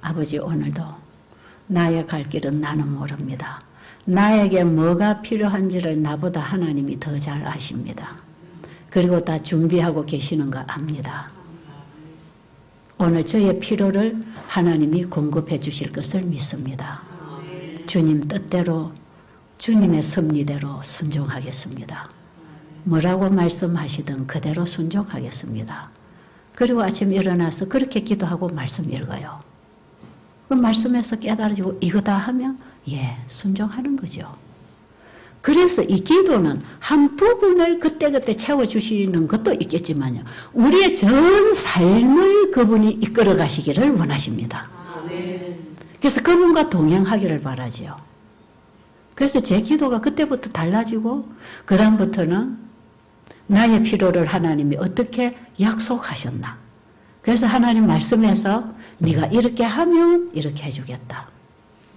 아버지 오늘도 나의 갈 길은 나는 모릅니다. 나에게 뭐가 필요한지를 나보다 하나님이 더 잘 아십니다. 그리고 다 준비하고 계시는 거 압니다. 오늘 저의 필요를 하나님이 공급해 주실 것을 믿습니다. 주님 뜻대로 주님의 섭리대로 순종하겠습니다. 뭐라고 말씀하시든 그대로 순종하겠습니다. 그리고 아침 일어나서 그렇게 기도하고 말씀 읽어요. 그 말씀에서 깨달아지고 이거다 하면 예 순종하는 거죠. 그래서 이 기도는 한 부분을 그때그때 채워주시는 것도 있겠지만요. 우리의 전 삶을 그분이 이끌어 가시기를 원하십니다. 그래서 그분과 동행하기를 바라지요. 그래서 제 기도가 그때부터 달라지고 그 다음부터는 나의 필요를 하나님이 어떻게 약속하셨나. 그래서 하나님 말씀에서 네가 이렇게 하면 이렇게 해주겠다.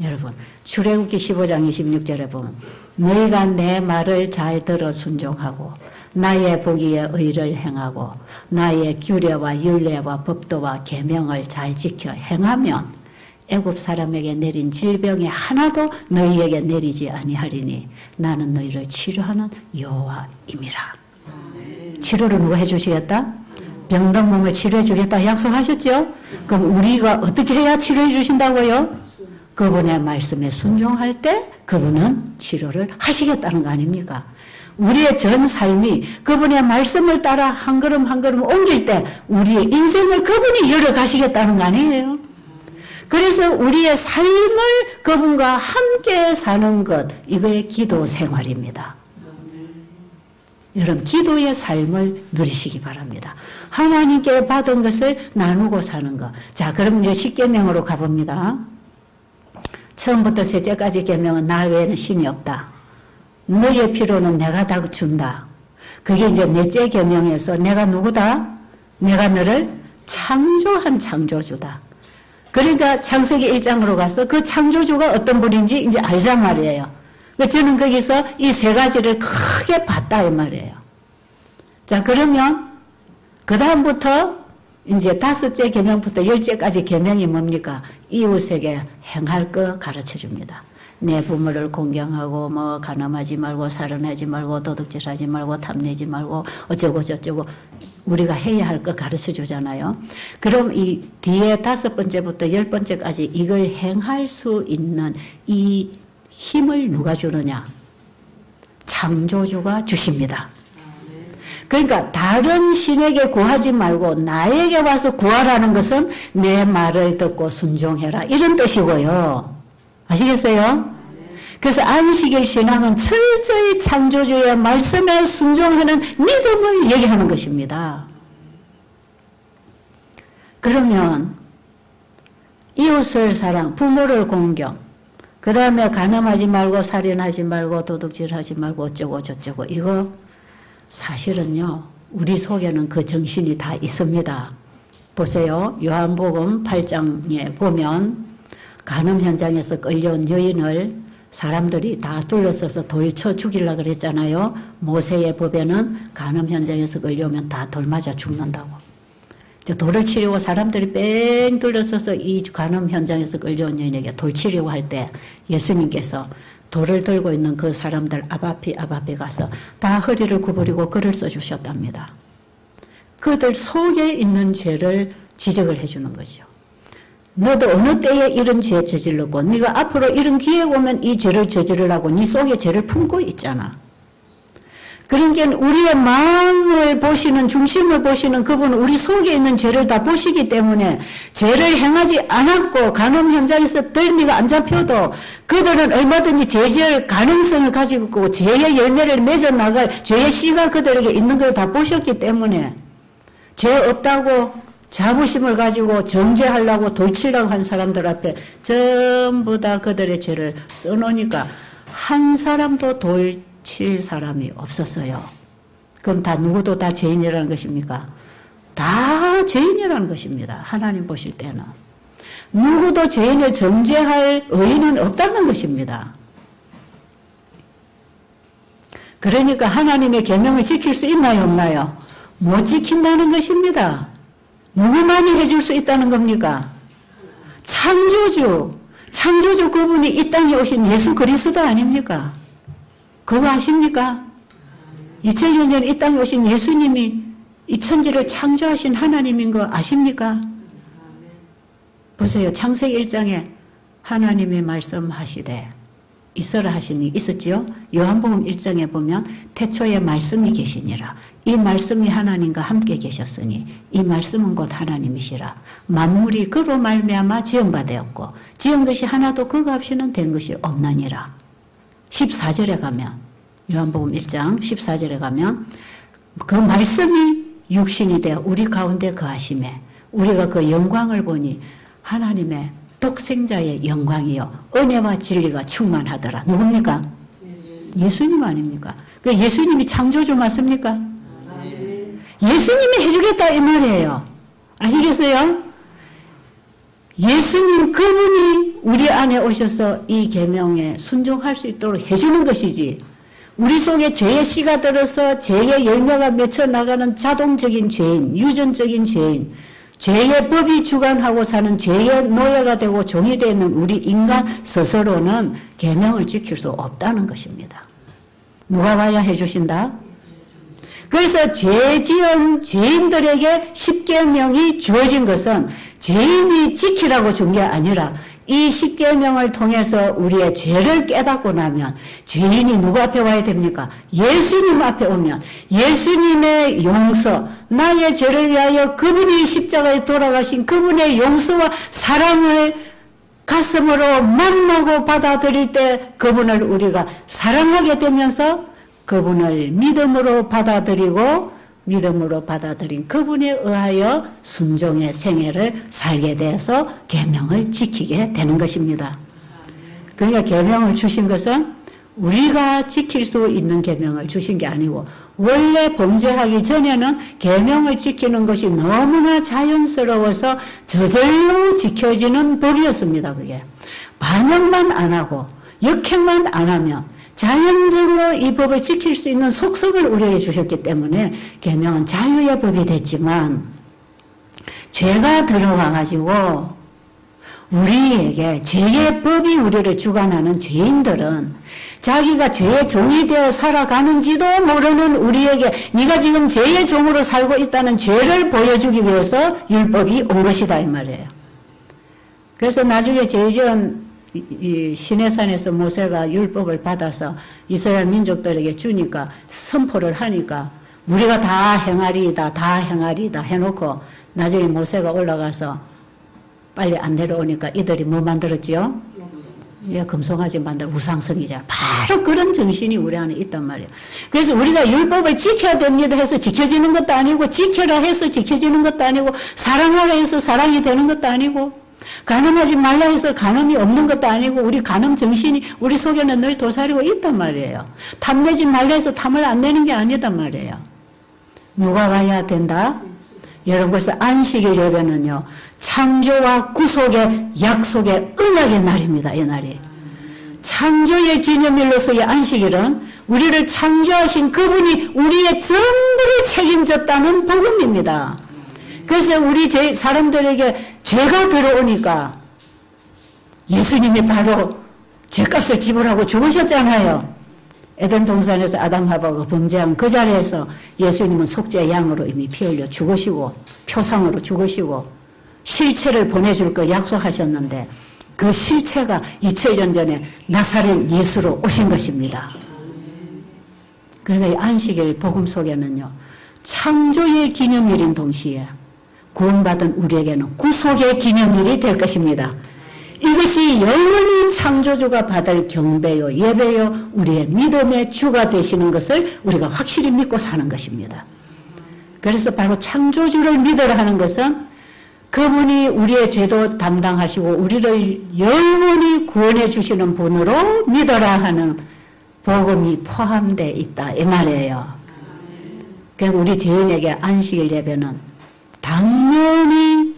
여러분 출애굽기 15장 26절에 보면 너희가 내 말을 잘 들어 순종하고 나의 보기에 의를 행하고 나의 규례와 율례와 법도와 계명을 잘 지켜 행하면 애굽 사람에게 내린 질병이 하나도 너희에게 내리지 아니하리니 나는 너희를 치료하는 여호와임이라. 치료를 누가 해주시겠다? 병든 몸을 치료해 주겠다 약속하셨죠? 그럼 우리가 어떻게 해야 치료해 주신다고요? 그분의 말씀에 순종할 때 그분은 치료를 하시겠다는 거 아닙니까? 우리의 전 삶이 그분의 말씀을 따라 한 걸음 한 걸음 옮길 때 우리의 인생을 그분이 열어가시겠다는 거 아니에요? 그래서 우리의 삶을 그분과 함께 사는 것, 이거의 기도 생활입니다. 여러분, 기도의 삶을 누리시기 바랍니다. 하나님께 받은 것을 나누고 사는 것. 자, 그럼 이제 10계명으로 가봅니다. 처음부터 셋째까지 계명은 나 외에는 신이 없다. 너의 필요는 내가 다 준다. 그게 이제 넷째 계명에서 내가 누구다? 내가 너를 창조한 창조주다. 그러니까 창세기 1장으로 가서 그 창조주가 어떤 분인지 이제 알잔 말이에요. 저는 거기서 이 세 가지를 크게 봤다 이 말이에요. 자, 그러면 그 다음부터 이제 5째 계명부터 10째까지 계명이 뭡니까? 이웃에게 행할 거 가르쳐 줍니다. 내 부모를 공경하고 뭐 간음하지 말고 살인하지 말고 도둑질하지 말고 탐내지 말고 어쩌고 저쩌고 우리가 해야 할 거 가르쳐 주잖아요. 그럼 이 뒤에 5번째부터 10번째까지 이걸 행할 수 있는 이 힘을 누가 주느냐? 창조주가 주십니다. 그러니까 다른 신에게 구하지 말고 나에게 와서 구하라는 것은 내 말을 듣고 순종해라 이런 뜻이고요. 아시겠어요? 그래서 안식일 신앙은 철저히 창조주의 말씀에 순종하는 믿음을 얘기하는 것입니다. 그러면 이웃을 사랑, 부모를 공경, 그 다음에 간음하지 말고 살인하지 말고 도둑질하지 말고 어쩌고 저쩌고 이거 사실은요 우리 속에는 그 정신이 다 있습니다. 보세요. 요한복음 8장에 보면 간음 현장에서 끌려온 여인을 사람들이 다 둘러서서 돌 쳐 죽이려고 그랬잖아요. 모세의 법에는 간음 현장에서 끌려오면 다 돌 맞아 죽는다고. 돌을 치려고 사람들이 뺑 둘러서서 이 간음 현장에서 끌려온 여인에게 돌 치려고 할 때 예수님께서 돌을 들고 있는 그 사람들 앞에 가서 다 허리를 구부리고 글을 써주셨답니다. 그들 속에 있는 죄를 지적을 해주는 거죠. 너도 어느 때에 이런 죄 저질렀고 네가 앞으로 이런 기회 오면 이 죄를 저지르려고 네 속에 죄를 품고 있잖아. 그러니까 우리의 마음을 보시는 중심을 보시는 그분은 우리 속에 있는 죄를 다 보시기 때문에 죄를 행하지 않았고 간음 현장에서 덜미가 안 잡혀도 그들은 얼마든지 죄질 가능성을 가지고 있고 죄의 열매를 맺어 나갈 죄의 씨가 그들에게 있는 걸 다 보셨기 때문에 죄 없다고 자부심을 가지고 정죄하려고 돌치려고 한 사람들 앞에 전부 다 그들의 죄를 써놓으니까 한 사람도 돌칠 사람이 없었어요. 그럼 다 누구도 다 죄인이라는 것입니까? 다 죄인이라는 것입니다. 하나님 보실 때는. 누구도 죄인을 정죄할 의인은 없다는 것입니다. 그러니까 하나님의 계명을 지킬 수 있나요, 없나요? 못 지킨다는 것입니다. 누구만이 해줄 수 있다는 겁니까? 창조주 그분이 이 땅에 오신 예수 그리스도 아닙니까? 그거 아십니까? 2000년 전에 이 땅에 오신 예수님이 이 천지를 창조하신 하나님인 거 아십니까? 보세요. 창세기 1장에 하나님의 말씀하시되 있어라 하시니 있었지요? 요한복음 1장에 보면 태초에 말씀이 계시니라. 이 말씀이 하나님과 함께 계셨으니 이 말씀은 곧 하나님이시라. 만물이 그로 말미암아 지은 바 되었고 지은 것이 하나도 그가 없이는 된 것이 없느니라. 14절에 가면 요한복음 1장 14절에 가면 그 말씀이 육신이 되어 우리 가운데 거하심에 우리가 그 영광을 보니 하나님의 독생자의 영광이요 은혜와 진리가 충만하더라. 누굽니까? 예수님 아닙니까? 그 예수님이 창조주 맞습니까? 예수님이 해주겠다 이 말이에요. 아시겠어요? 예수님 그분이 우리 안에 오셔서 이 계명에 순종할 수 있도록 해주는 것이지 우리 속에 죄의 씨가 들어서 죄의 열매가 맺혀 나가는 자동적인 죄인, 유전적인 죄인, 죄의 법이 주관하고 사는 죄의 노예가 되고 종이 되는 우리 인간 스스로는 계명을 지킬 수 없다는 것입니다. 누가 와야 해주신다? 그래서 죄 지은 죄인들에게 10계명이 주어진 것은 죄인이 지키라고 준 게 아니라 이 십계명을 통해서 우리의 죄를 깨닫고 나면 죄인이 누구 앞에 와야 됩니까? 예수님 앞에 오면 예수님의 용서, 나의 죄를 위하여 그분이 십자가에 돌아가신 그분의 용서와 사랑을 가슴으로 만나고 받아들일 때 그분을 우리가 사랑하게 되면서 그분을 믿음으로 받아들인 그분에 의하여 순종의 생애를 살게 되어서 계명을 지키게 되는 것입니다. 그러니까 계명을 주신 것은 우리가 지킬 수 있는 계명을 주신 게 아니고 원래 범죄하기 전에는 계명을 지키는 것이 너무나 자연스러워서 저절로 지켜지는 법이었습니다. 그게 반역만 안 하고 역행만 안 하면 자연적으로 이 법을 지킬 수 있는 속성을 우리에게 주셨기 때문에 계명은 자유의 법이 됐지만 죄가 들어와가지고 우리에게 죄의 법이 우리를 주관하는 죄인들은 자기가 죄의 종이 되어 살아가는지도 모르는 우리에게 네가 지금 죄의 종으로 살고 있다는 죄를 보여주기 위해서 율법이 온 것이다 이 말이에요. 그래서 나중에 죄지은 이 시내산에서 모세가 율법을 받아서 이스라엘 민족들에게 주니까 선포를 하니까 우리가 다 행하리이다 해놓고 나중에 모세가 올라가서 빨리 안 내려오니까 이들이 뭐 만들었지요? 예, 금송아지 만들 우상성이잖아. 바로 그런 정신이 우리 안에 있단 말이에요. 그래서 우리가 율법을 지켜야 됩니다 해서 지켜지는 것도 아니고 지켜라 해서 지켜지는 것도 아니고 사랑하라 해서 사랑이 되는 것도 아니고 간음하지 말라 해서 간음이 없는 것도 아니고 우리 간음 정신이 우리 속에는 늘 도사리고 있단 말이에요. 탐내지 말라 해서 탐을 안 내는 게 아니단 말이에요. 누가 가야 된다? 여러분 그래서 안식일 예배는요. 창조와 구속의 약속의 언약의 날입니다. 이 날이. 창조의 기념일로서의 안식일은 우리를 창조하신 그분이 우리의 전부를 책임졌다는 복음입니다. 그래서 우리 사람들에게 죄가 들어오니까 예수님이 바로 죄값을 지불하고 죽으셨잖아요. 에덴 동산에서 아담 하와가 범죄한 그 자리에서 예수님은 속죄 양으로 이미 피 흘려 죽으시고 표상으로 죽으시고 실체를 보내줄 걸 약속하셨는데 그 실체가 2000년 전에 나사렛 예수로 오신 것입니다. 그러니까 이 안식일 복음 속에는요. 창조의 기념일인 동시에 구원받은 우리에게는 구속의 기념일이 될 것입니다. 이것이 영원히 창조주가 받을 경배요 예배요 우리의 믿음의 주가 되시는 것을 우리가 확실히 믿고 사는 것입니다. 그래서 바로 창조주를 믿으라 하는 것은 그분이 우리의 죄도 담당하시고 우리를 영원히 구원해 주시는 분으로 믿어라 하는 복음이 포함되어 있다 이 말이에요. 그러니까 우리 죄인에게 안식일 예배는 당연히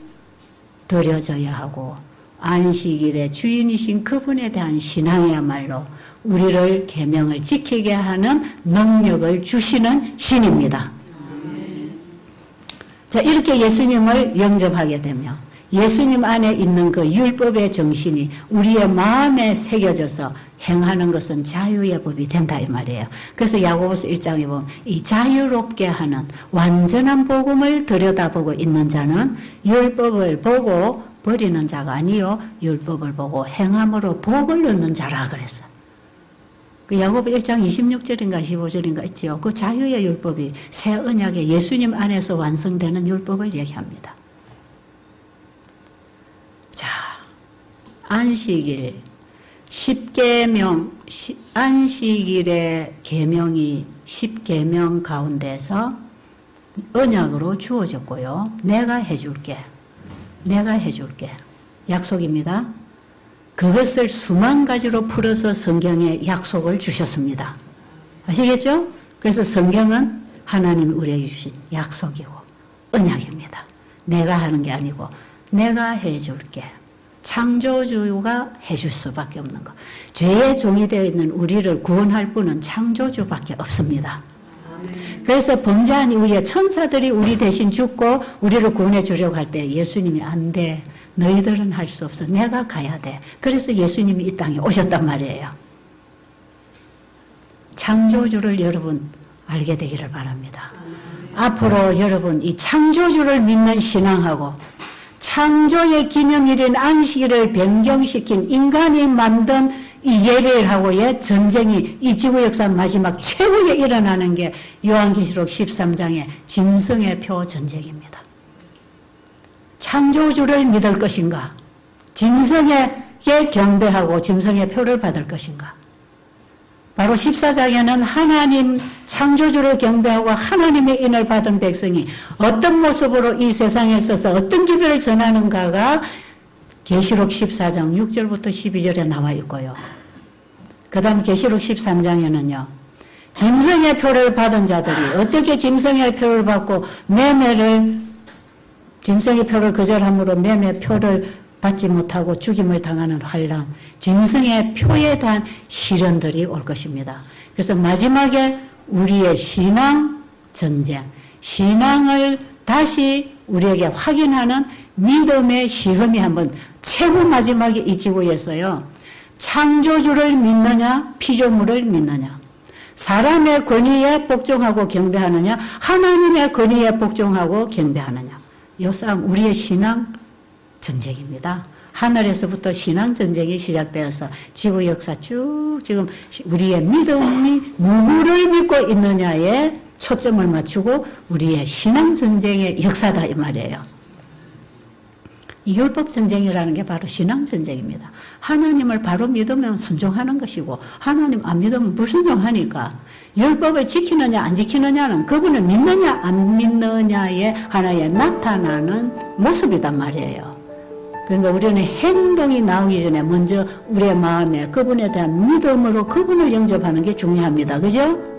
드려져야 하고 안식일의 주인이신 그분에 대한 신앙이야말로 우리를 계명을 지키게 하는 능력을 주시는 신입니다. 자, 이렇게 예수님을 영접하게 되면 예수님 안에 있는 그 율법의 정신이 우리의 마음에 새겨져서 행하는 것은 자유의 법이 된다 이 말이에요. 그래서 야고보서 1장에 보면 이 자유롭게 하는 완전한 복음을 들여다보고 있는 자는 율법을 보고 버리는 자가 아니요 율법을 보고 행함으로 복을 얻는 자라 그랬어요. 그 야고보 1장 26절인가 15절인가 있지요. 그 자유의 율법이 새 언약의 예수님 안에서 완성되는 율법을 얘기합니다. 자, 안식일 10계명 안식일의 계명이 10계명 가운데서 언약으로 주어졌고요. 내가 해줄게. 약속입니다. 그것을 수만 가지로 풀어서 성경에 약속을 주셨습니다. 아시겠죠? 그래서 성경은 하나님이 우리에게 주신 약속이고 언약입니다. 내가 하는 게 아니고 내가 해줄게. 창조주가 해줄 수밖에 없는 것. 죄의 종이 되어 있는 우리를 구원할 분은 창조주밖에 없습니다. 그래서 범죄한 이후에 천사들이 우리 대신 죽고 우리를 구원해 주려고 할 때 예수님이 안 돼. 너희들은 할 수 없어. 내가 가야 돼. 그래서 예수님이 이 땅에 오셨단 말이에요. 창조주를 여러분 알게 되기를 바랍니다. 앞으로 여러분 이 창조주를 믿는 신앙하고 창조의 기념일인 안식일을 변경시킨 인간이 만든 이 예배일하고의 전쟁이 이 지구 역사 마지막 최후에 일어나는 게 요한계시록 13장의 짐승의 표 전쟁입니다. 창조주를 믿을 것인가? 짐승에게 경배하고 짐승의 표를 받을 것인가? 바로 14장에는 하나님 창조주를 경배하고 하나님의 인을 받은 백성이 어떤 모습으로 이 세상에 있어서 어떤 기별을 전하는가가 계시록 14장 6절부터 12절에 나와 있고요. 그 다음 계시록 13장에는요. 짐승의 표를 받은 자들이 어떻게 짐승의 표를 받고 짐승의 표를 거절함으로 매매 표를 받지 못하고 죽임을 당하는 환란, 짐승의 표에 대한 시련들이 올 것입니다. 그래서 마지막에 우리의 신앙 전쟁, 신앙을 다시 우리에게 확인하는 믿음의 시험이 한번 최고 마지막에 이 지구에서요. 창조주를 믿느냐, 피조물을 믿느냐, 사람의 권위에 복종하고 경배하느냐, 하나님의 권위에 복종하고 경배하느냐. 이 싸움 우리의 신앙 전쟁입니다. 하늘에서부터 신앙 전쟁이 시작되어서 지구 역사 쭉 지금 우리의 믿음이 누구를 믿고 있느냐에 초점을 맞추고 우리의 신앙 전쟁의 역사다 이 말이에요. 이 율법 전쟁이라는 게 바로 신앙 전쟁입니다. 하나님을 바로 믿으면 순종하는 것이고 하나님 안 믿으면 불순종하니까 율법을 지키느냐 안 지키느냐는 그분을 믿느냐 안 믿느냐의 하나의 나타나는 모습이단 말이에요. 그러니까 우리는 행동이 나오기 전에 먼저 우리의 마음에 그분에 대한 믿음으로 그분을 영접하는 게 중요합니다. 그죠?